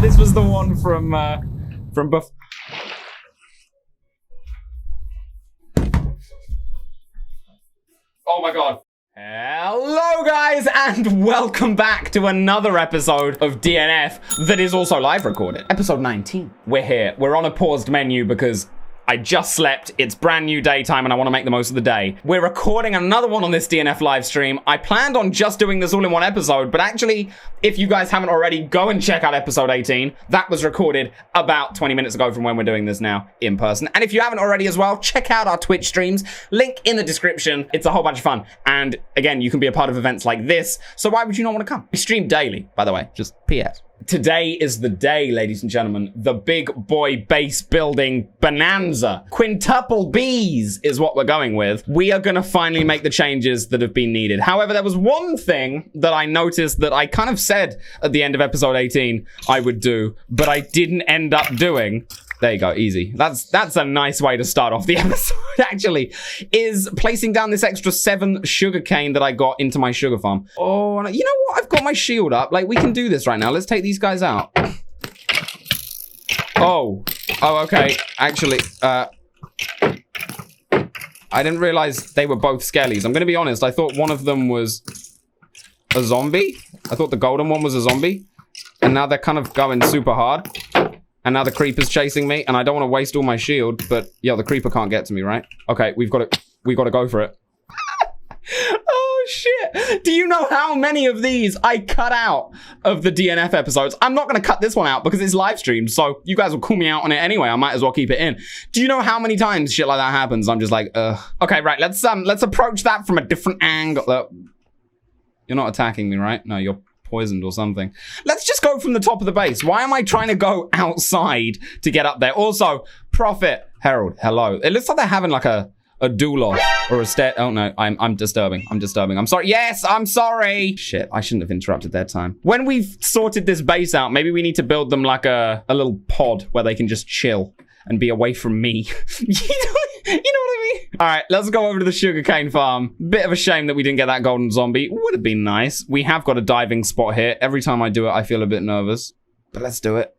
this was the one from Buff. Oh my god. Hello guys, and welcome back to another episode of DNF that is also live recorded. Episode 19. We're here. We're on a paused menu because I just slept, it's brand new daytime, and I want to make the most of the day. We're recording another one on this DNF live stream. I planned on just doing this all in one episode, but actually, if you guys haven't already, go and check out episode 18. That was recorded about 20 minutes ago from when we're doing this now in person. And if you haven't already as well, check out our Twitch streams. Link in the description. It's a whole bunch of fun. And again, you can be a part of events like this, so why would you not want to come? We stream daily, by the way, just PS. Today is the day, ladies and gentlemen. The big boy base building bonanza. Quintuple Bs is what we're going with. We are going to finally make the changes that have been needed. However, there was one thing that I noticed that I kind of said at the end of episode 18 I would do, but I didn't end up doing. There you go, easy. That's a nice way to start off the episode, actually, is placing down this extra 7 sugarcane that I got into my sugar farm. Oh, you know what? I've got my shield up. Like, we can do this right now. Let's take these guys out. Oh, okay. Actually, I didn't realize they were both skellies. I'm going to be honest. I thought one of them was a zombie. I thought the golden one was a zombie. And now they're kind of going super hard. And now the creeper's chasing me, and I don't want to waste all my shield, but yeah, the creeper can't get to me, right? Okay, we've got to go for it. Oh shit! Do you know how many of these I cut out of the DNF episodes? I'm not going to cut this one out because it's live streamed, so you guys will call me out on it anyway. I might as well keep it in. Do you know how many times shit like that happens? I'm just like, ugh. Okay, right. Let's approach that from a different angle. You're not attacking me, right? No, you're poisoned or something. Let's just go from the top of the base. Why am I trying to go outside to get up there? Also, Prophet Herald, hello. It looks like they're having like a duel or a stat. Oh no, I'm disturbing. I'm sorry. Yes, I'm sorry. Shit, I shouldn't have interrupted their time. When we've sorted this base out, maybe we need to build them like a little pod where they can just chill and be away from me. You know what I mean? All right, let's go over to the sugarcane farm. Bit of a shame that we didn't get that golden zombie. Would have been nice. We have got a diving spot here. Every time I do it, I feel a bit nervous. But let's do it.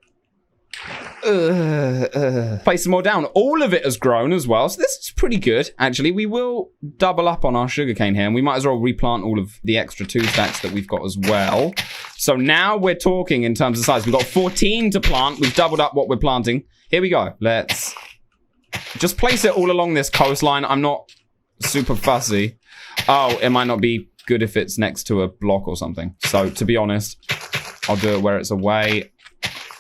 Place some more down. All of it has grown as well, so this is pretty good. Actually, we will double up on our sugarcane here, and we might as well replant all of the extra 2 stacks that we've got as well. So now we're talking in terms of size. We've got 14 to plant. We've doubled up what we're planting. Here we go. Let's just place it all along this coastline. I'm not super fussy. Oh, it might not be good if it's next to a block or something. So, to be honest, I'll do it where it's away.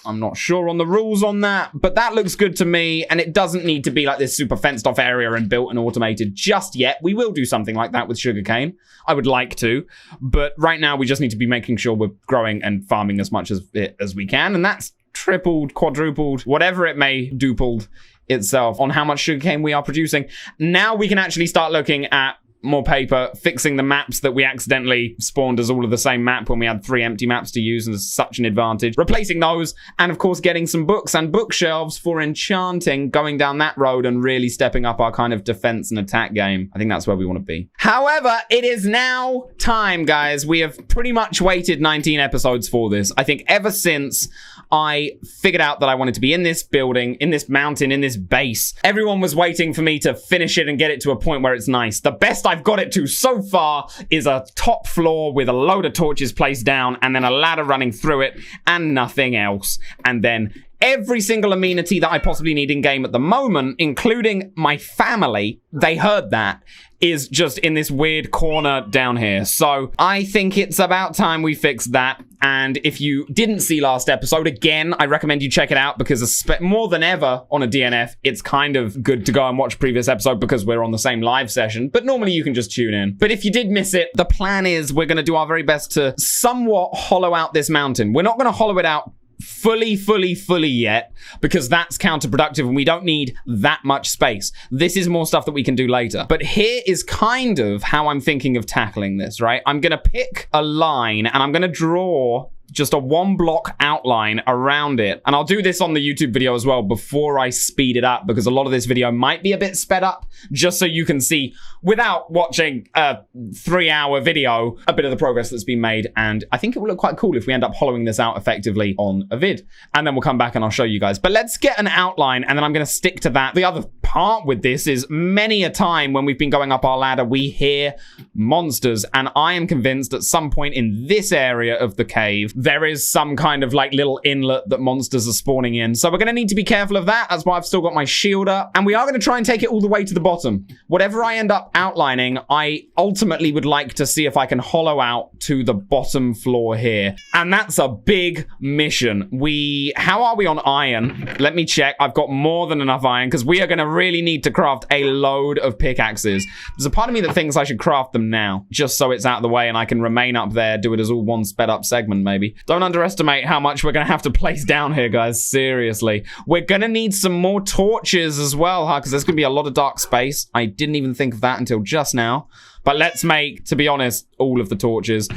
I'm not sure on the rules on that, but that looks good to me, and it doesn't need to be like this super fenced off area and built and automated just yet. We will do something like that with sugarcane. I would like to, but right now we just need to be making sure we're growing and farming as much as we can, and that's tripled, quadrupled, whatever it may dupled itself on how much sugarcane we are producing. Now we can actually start looking at more paper, fixing the maps that we accidentally spawned as all of the same map when we had 3 empty maps to use, and it's such an advantage. Replacing those, and of course getting some books and bookshelves for enchanting, going down that road and really stepping up our kind of defense and attack game. I think that's where we want to be. However, it is now time, guys. We have pretty much waited 19 episodes for this. I think ever since I figured out that I wanted to be in this building, in this mountain, in this base, everyone was waiting for me to finish it and get it to a point where it's nice. The best I've got it to so far is a top floor with a load of torches placed down and then a ladder running through it and nothing else. And then every single amenity that I possibly need in game at the moment, including my family, they heard that, is just in this weird corner down here. So I think it's about time we fix that. And if you didn't see last episode, again, I recommend you check it out because more than ever on a DNF, it's kind of good to go and watch previous episode because we're on the same live session. But normally you can just tune in. But if you did miss it, the plan is we're going to do our very best to somewhat hollow out this mountain. We're not going to hollow it out fully yet because that's counterproductive and we don't need that much space. This is more stuff that we can do later. But here is kind of how I'm thinking of tackling this, right? I'm going to pick a line and I'm going to draw just a 1-block outline around it. And I'll do this on the YouTube video as well before I speed it up, because a lot of this video might be a bit sped up, just so you can see, without watching a 3-hour video, a bit of the progress that's been made. And I think it will look quite cool if we end up hollowing this out effectively on a vid. And then we'll come back and I'll show you guys. But let's get an outline, and then I'm going to stick to that. The other part with this is, many a time when we've been going up our ladder, we hear monsters, and I am convinced at some point in this area of the cave there is some kind of like little inlet that monsters are spawning in. So we're going to need to be careful of that. That's why I've still got my shield up, and we are going to try and take it all the way to the bottom. Whatever I end up outlining, I ultimately would like to see if I can hollow out to the bottom floor here, and that's a big mission. How are we on iron? Let me check. I've got more than enough iron, because we are going to really need to craft a load of pickaxes. There's a part of me that thinks I should craft them now, just so it's out of the way and I can remain up there, do it as all one sped up segment maybe. Don't underestimate how much we're going to have to place down here, guys. Seriously. We're going to need some more torches as well, huh? Because there's going to be a lot of dark space. I didn't even think of that until just now. But let's make, to be honest, all of the torches.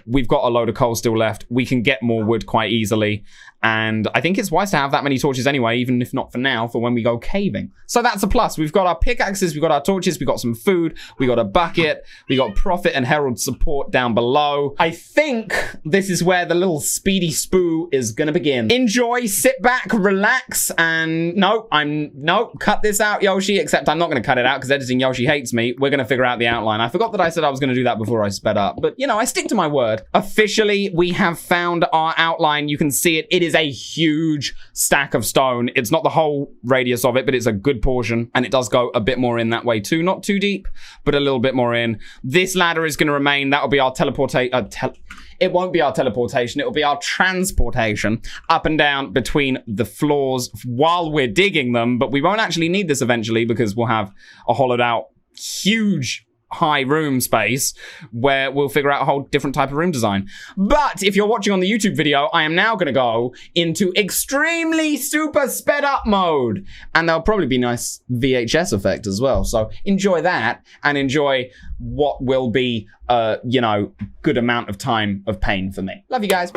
We've got a load of coal still left. We can get more wood quite easily. And I think it's wise to have that many torches anyway, even if not for now, for when we go caving. So that's a plus. We've got our pickaxes, we've got our torches, we've got some food, we got a bucket, we got Prophet and Herald support down below. I think this is where the little speedy spoo is gonna begin. Enjoy, sit back, relax, and no, cut this out, Yoshi, except I'm not gonna cut it out because editing Yoshi hates me. We're gonna figure out the outline. I forgot that I said I was gonna do that before I sped up, but you know, I stick to my word. Officially, we have found our outline. You can see it. It is a huge stack of stone. It's not the whole radius of it, but it's a good portion, and it does go a bit more in that way too. Not too deep, but a little bit more in. This ladder is going to remain. That will be our teleportation. It won't be our teleportation. It will be our transportation up and down between the floors while we're digging them, but we won't actually need this eventually because we'll have a hollowed out huge high room space where we'll figure out a whole different type of room design. But if you're watching on the YouTube video, I am now going to go into extremely super sped up mode, and there'll probably be nice VHS effect as well. So enjoy that and enjoy what will be you know, good amount of time of pain for me. Love you guys.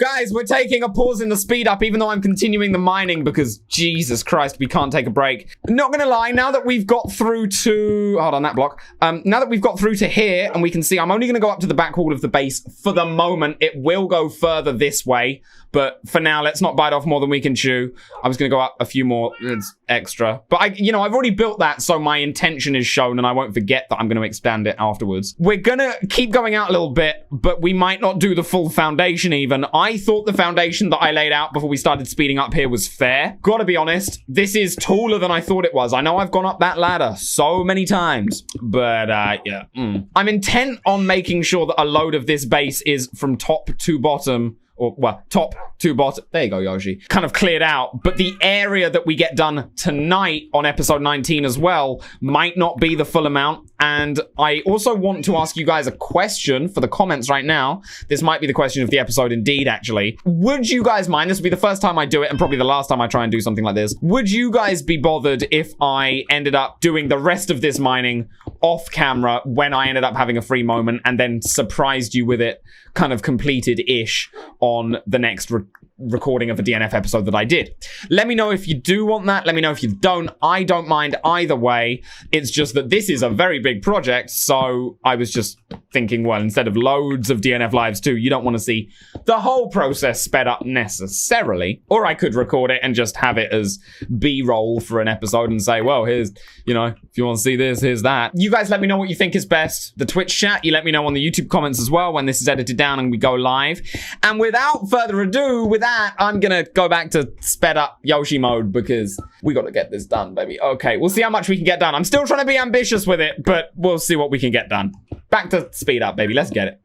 Guys, we're taking a pause in the speed up, even though I'm continuing the mining because, Jesus Christ, we can't take a break. Not gonna lie, now that we've got through to... Hold on, that block. Now that we've got through to here, and we can see I'm only gonna go up to the back wall of the base for the moment. It will go further this way, but for now, let's not bite off more than we can chew. I was gonna go up a few more. It's extra. But I've already built that, so my intention is shown, and I won't forget that I'm gonna expand it afterwards. We're gonna keep going out a little bit, but we might not do the full foundation even. I thought the foundation that I laid out before we started speeding up here was fair. Gotta be honest, this is taller than I thought it was. I know I've gone up that ladder so many times, but yeah. I'm intent on making sure that a load of this base is from top to bottom, or, well, top to bottom. There you go, Yoshi. Kind of cleared out. But the area that we get done tonight on episode 19 as well might not be the full amount. And I also want to ask you guys a question for the comments right now. This might be the question of the episode indeed, actually. Would you guys mind, this will be the first time I do it and probably the last time I try and do something like this. Would you guys be bothered if I ended up doing the rest of this mining off camera when I ended up having a free moment and then surprised you with it kind of completed-ish on the next recording of a DNF episode that I did. Let me know if you do want that. Let me know if you don't. I don't mind either way. It's just that this is a very big project, so I was just thinking, well, instead of loads of DNF lives too, you don't want to see the whole process sped up necessarily. Or I could record it and just have it as B-roll for an episode and say, well, here's, you know, if you want to see this, here's that. You guys let me know what you think is best. The Twitch chat, you let me know on the YouTube comments as well when this is edited down and we go live. And without further ado, with that, I'm gonna go back to sped up Yoshi mode because we got to get this done, baby. Okay, we'll see how much we can get done. I'm still trying to be ambitious with it, but we'll see what we can get done. Back to speed up, baby. Let's get it.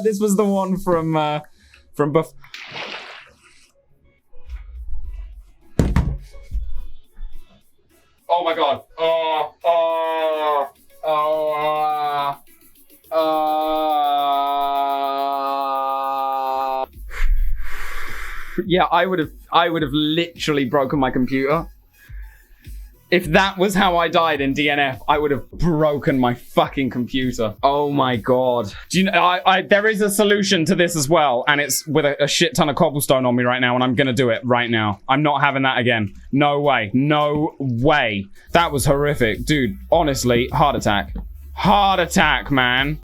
This was the one from Buff. Oh my god. Yeah, I would have literally broken my computer. If that was how I died in DNF, I would have broken my fucking computer. Oh my god. Do you know, there is a solution to this as well, and it's with a shit ton of cobblestone on me right now, and I'm gonna do it right now. I'm not having that again. No way. No way. That was horrific. Dude, honestly, heart attack. Heart attack, man.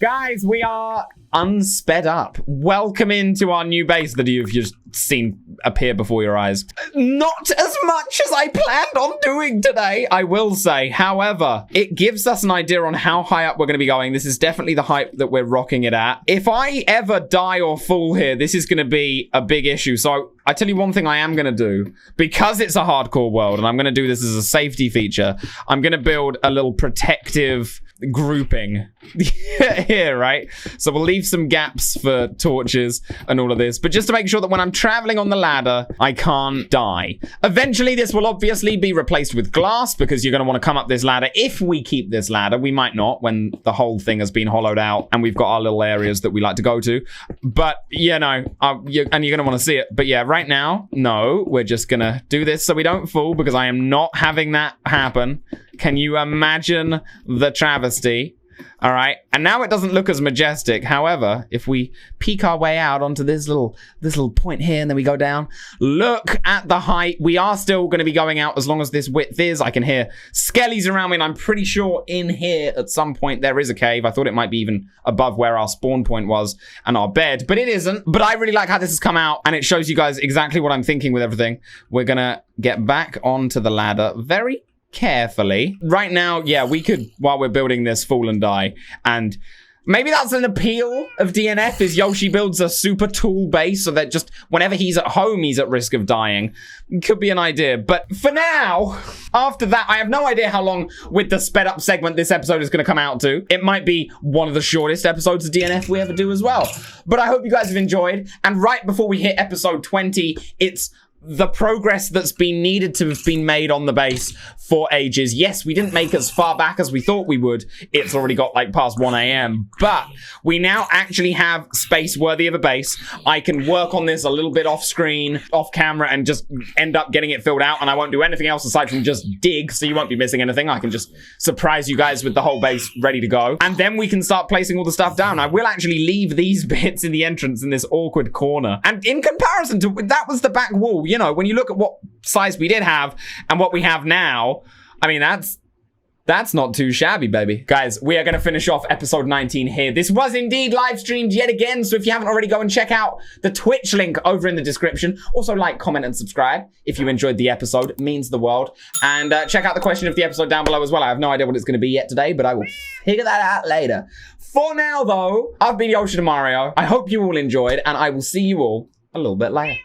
Guys, we are unsped up. Welcome into our new base that you've just seen appear before your eyes. Not as much as I planned on doing today, I will say. However, it gives us an idea on how high up we're going to be going. This is definitely the height that we're rocking it at. If I ever die or fall here, this is going to be a big issue. So I tell you one thing I am going to do. Because it's a hardcore world, and I'm going to do this as a safety feature, I'm going to build a little protective grouping here, right? So we'll leave some gaps for torches and all of this, but just to make sure that when I'm traveling on the ladder, I can't die. Eventually, this will obviously be replaced with glass because you're going to want to come up this ladder. If we keep this ladder, we might not when the whole thing has been hollowed out and we've got our little areas that we like to go to. But, you know, and you're going to want to see it. But yeah, right now, no, we're just going to do this so we don't fall because I am not having that happen. Can you imagine the travesty? All right. And now it doesn't look as majestic. However, if we peek our way out onto this little point here and then we go down, look at the height. We are still going to be going out as long as this width is. I can hear skellies around me, and I'm pretty sure in here at some point there is a cave. I thought it might be even above where our spawn point was and our bed, but it isn't. But I really like how this has come out, and it shows you guys exactly what I'm thinking with everything. We're going to get back onto the ladder very carefully. Right now, yeah, we could, while we're building this, fall and die. And maybe that's an appeal of DNF, is Yoshi builds a super tool base so that just whenever he's at home, he's at risk of dying. Could be an idea. But for now, after that, I have no idea how long with the sped up segment this episode is going to come out to. It might be one of the shortest episodes of DNF we ever do as well. But I hope you guys have enjoyed. And right before we hit episode 20, it's the progress that's been needed to have been made on the base for ages. Yes, we didn't make as far back as we thought we would. It's already got like past 1 a.m. But we now actually have space worthy of a base. I can work on this a little bit off screen, off camera, and just end up getting it filled out. And I won't do anything else aside from just dig, so you won't be missing anything. I can just surprise you guys with the whole base ready to go. And then we can start placing all the stuff down. I will actually leave these bits in the entrance in this awkward corner. And in comparison to, that was the back wall. You know, when you look at what size we did have and what we have now, I mean, that's not too shabby, baby. Guys, we are going to finish off episode 19 here. This was indeed live streamed yet again, so if you haven't already, go and check out the Twitch link over in the description. Also, like, comment, and subscribe if you enjoyed the episode. It means the world. And check out the question of the episode down below as well. I have no idea what it's going to be yet today, but I will figure that out later. For now, though, I've been YoshiToMario. I hope you all enjoyed, and I will see you all a little bit later.